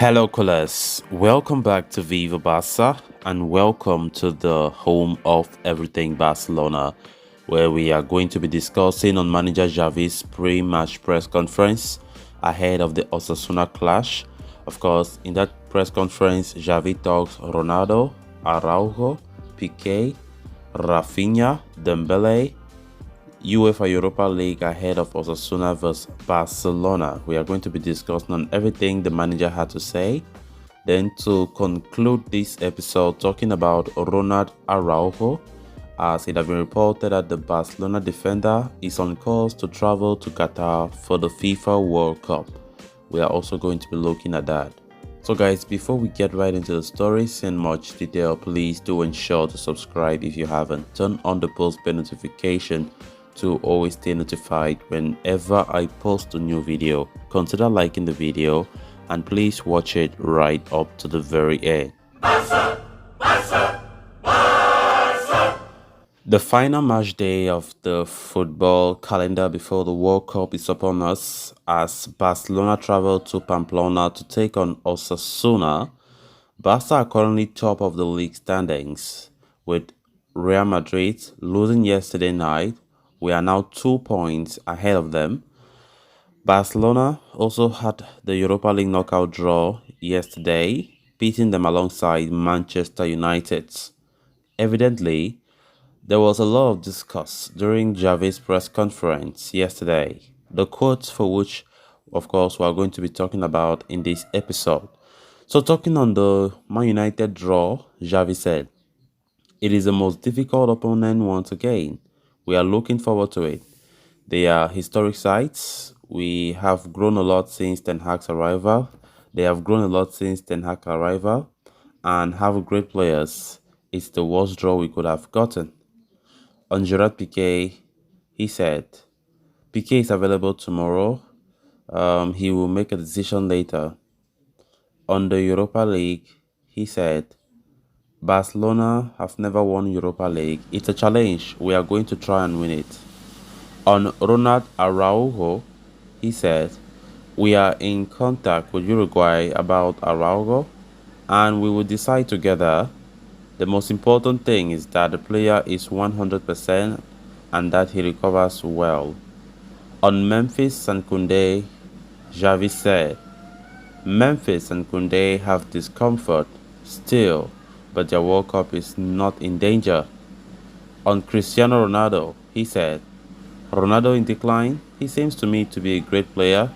Hello, callers. Welcome back to Viva Barca and welcome to the home of everything Barcelona, where we are going to be discussing on manager Xavi's pre-match press conference ahead of the Osasuna clash. Of course, in that press conference, Xavi talks Ronaldo, Araujo, Piqué, Rafinha, Dembele, UEFA Europa League ahead of Osasuna vs Barcelona. We are going to be discussing on everything the manager had to say. Then to conclude this episode, talking about Ronald Araujo, as it has been reported that the Barcelona defender is on course to travel to Qatar for the FIFA World Cup. We are also going to be looking at that. So guys, before we get right into the stories in much detail, please do ensure to subscribe if you haven't. Turn on the post bell notification to always stay notified whenever I post a new video. Consider liking the video and please watch it right up to the very end. Barca! Barca! Barca! The final match day of the football calendar before the World Cup is upon us as Barcelona travel to Pamplona to take on Osasuna. Barca are currently top of the league standings with Real Madrid losing yesterday night. We are now 2 points ahead of them. Barcelona also had the Europa League knockout draw yesterday, beating them alongside Manchester United. Evidently, there was a lot of discuss during Xavi's press conference yesterday, the quotes for which, of course, we are going to be talking about in this episode. So talking on the Man United draw, Xavi said, "It is the most difficult opponent once again. We are looking forward to it. They are historic sides. We have grown a lot since Ten Hag's arrival. They have grown a lot since Ten Hag's arrival and have great players. It's the worst draw we could have gotten." On Gerard Piqué, he said, "Piqué is available tomorrow. He will make a decision later." On the Europa League, he said, "Barcelona have never won Europa League. It's a challenge. We are going to try and win it." On Ronald Araujo, he said, "We are in contact with Uruguay about Araujo and we will decide together. The most important thing is that the player is 100% and that he recovers well." On Memphis and Koundé, Xavi said, "Memphis and Koundé have discomfort still, but their World Cup is not in danger." On Cristiano Ronaldo, he said, "Ronaldo in decline? He seems to me to be a great player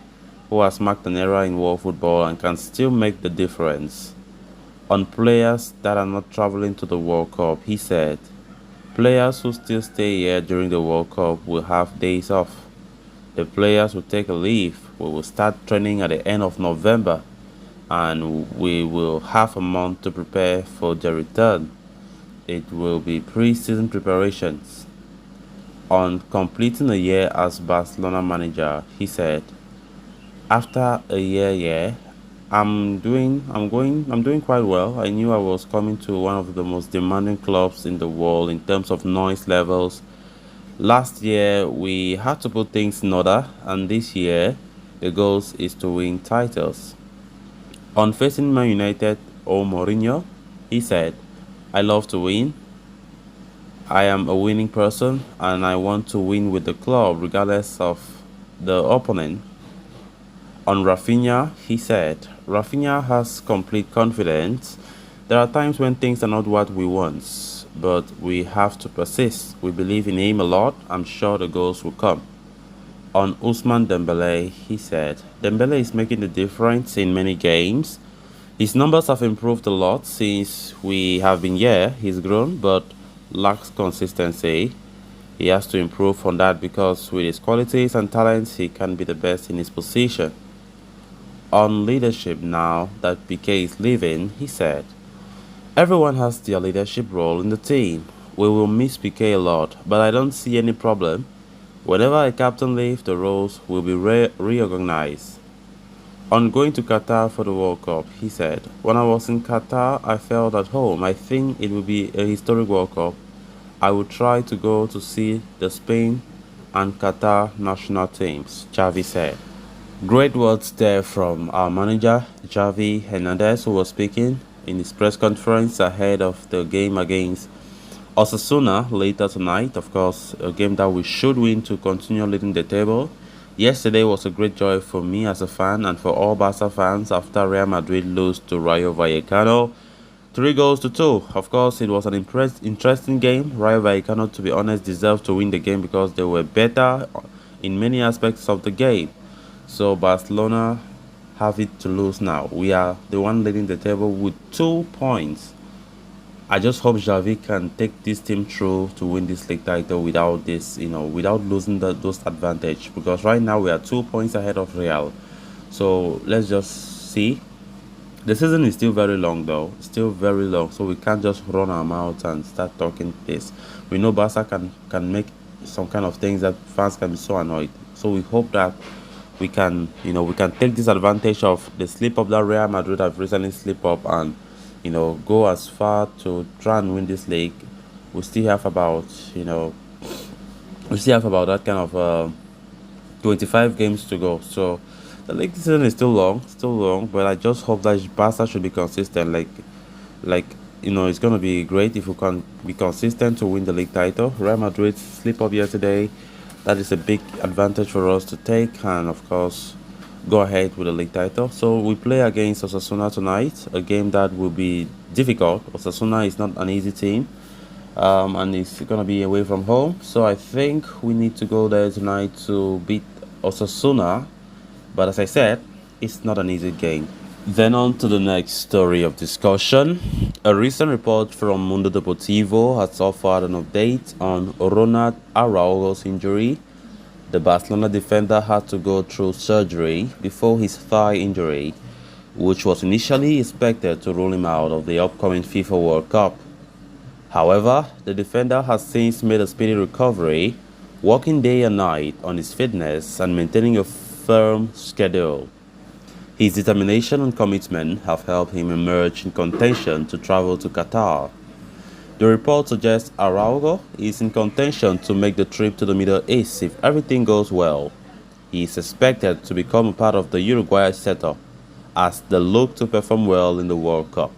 who has marked an era in world football and can still make the difference." On players that are not traveling to the World Cup, he said, "Players who still stay here during the World Cup will have days off. The players will take a leave. We will start training at the end of November and we will have a month to prepare for their return. It will be pre-season preparations." On completing a year as Barcelona manager, he said, "After a year here, I'm doing quite well. I knew I was coming to one of the most demanding clubs in the world in terms of noise levels. Last year we had to put things in order, and this year the goal is to win titles." On facing Man United or Mourinho, he said, "I love to win. I am a winning person and I want to win with the club regardless of the opponent." On Rafinha, he said, "Rafinha has complete confidence. There are times when things are not what we want, but we have to persist. We believe in him a lot. I'm sure the goals will come." On Ousmane Dembele, he said, "Dembele is making the difference in many games. His numbers have improved a lot since we have been here. He's grown, but lacks consistency. He has to improve on that because with his qualities and talents, he can be the best in his position." On leadership, now that Piqué is leaving, he said, "Everyone has their leadership role in the team. We will miss Piqué a lot, but I don't see any problem. Whenever a captain leaves, the roles will be reorganized." On going to Qatar for the World Cup, he said, "When I was in Qatar, I felt at home. I think it will be a historic World Cup. I will try to go to see the Spain and Qatar national teams," Xavi said. Great words there from our manager, Xavi Hernandez, who was speaking in his press conference ahead of the game against Osasuna later tonight. Of course, a game that we should win to continue leading the table. Yesterday was a great joy for me as a fan and for all Barca fans after Real Madrid lost to Rayo Vallecano 3 goals to 2. Of course, it was an interesting game. Rayo Vallecano, to be honest, deserved to win the game because they were better in many aspects of the game. So Barcelona have it to lose now. We are the one leading the table with 2 points. I just hope Xavi can take this team through to win this league title without this, without losing those advantage. Because right now we are 2 points ahead of Real. So let's just see. The season is still very long though, still very long. So we can't just run our mouth and start talking this. We know Barca can make some kind of things that fans can be so annoyed. So we hope that we can take this advantage of the slip up that Real Madrid have recently slipped up and go as far to try and win this league. We still have about that kind of 25 games to go. So the league season is still long, but I just hope that Barca should be consistent. Like it's gonna be great if we can be consistent to win the league title. Real Madrid slip up yesterday. That is a big advantage for us to take, and of course, go ahead with the league title. So we play against Osasuna tonight, a game that will be difficult. Osasuna is not an easy team, and it's gonna be away from home. So I think we need to go there tonight to beat Osasuna. But as I said, it's not an easy game. Then on to the next story of discussion. A recent report from Mundo Deportivo has offered an update on Ronald Araujo's injury. The Barcelona defender had to go through surgery before his thigh injury, which was initially expected to rule him out of the upcoming FIFA World Cup. However, the defender has since made a speedy recovery, working day and night on his fitness and maintaining a firm schedule. His determination and commitment have helped him emerge in contention to travel to Qatar. The report suggests Araujo is in contention to make the trip to the Middle East if everything goes well. He is expected to become a part of the Uruguay setup as they look to perform well in the World Cup.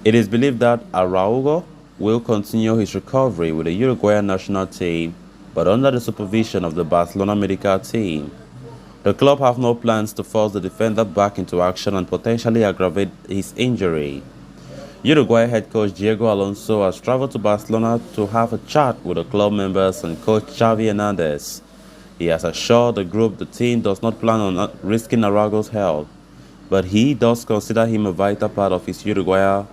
It is believed that Araujo will continue his recovery with the Uruguayan national team, but under the supervision of the Barcelona medical team. The club have no plans to force the defender back into action and potentially aggravate his injury. Uruguay head coach Diego Alonso has traveled to Barcelona to have a chat with the club members and coach Xavi Hernandez. He has assured the group the team does not plan on risking Araujo's health, but he does consider him a vital part of his Uruguay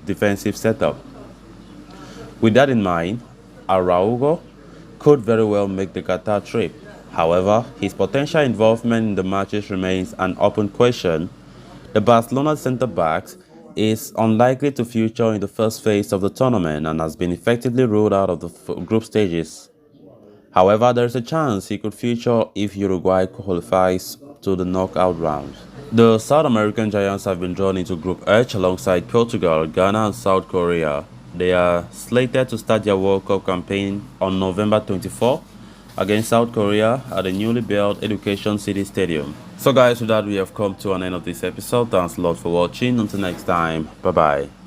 defensive setup. With that in mind, Araujo could very well make the Qatar trip. However, his potential involvement in the matches remains an open question. The Barcelona centre-back is unlikely to feature in the first phase of the tournament and has been effectively ruled out of the group stages. However, there is a chance he could feature if Uruguay qualifies to the knockout round. The South American Giants have been drawn into Group H alongside Portugal, Ghana and South Korea. They are slated to start their World Cup campaign on November 24 against South Korea at the newly built Education City Stadium. So guys, with that we have come to an end of this episode. Thanks a lot for watching. Until next time, bye bye.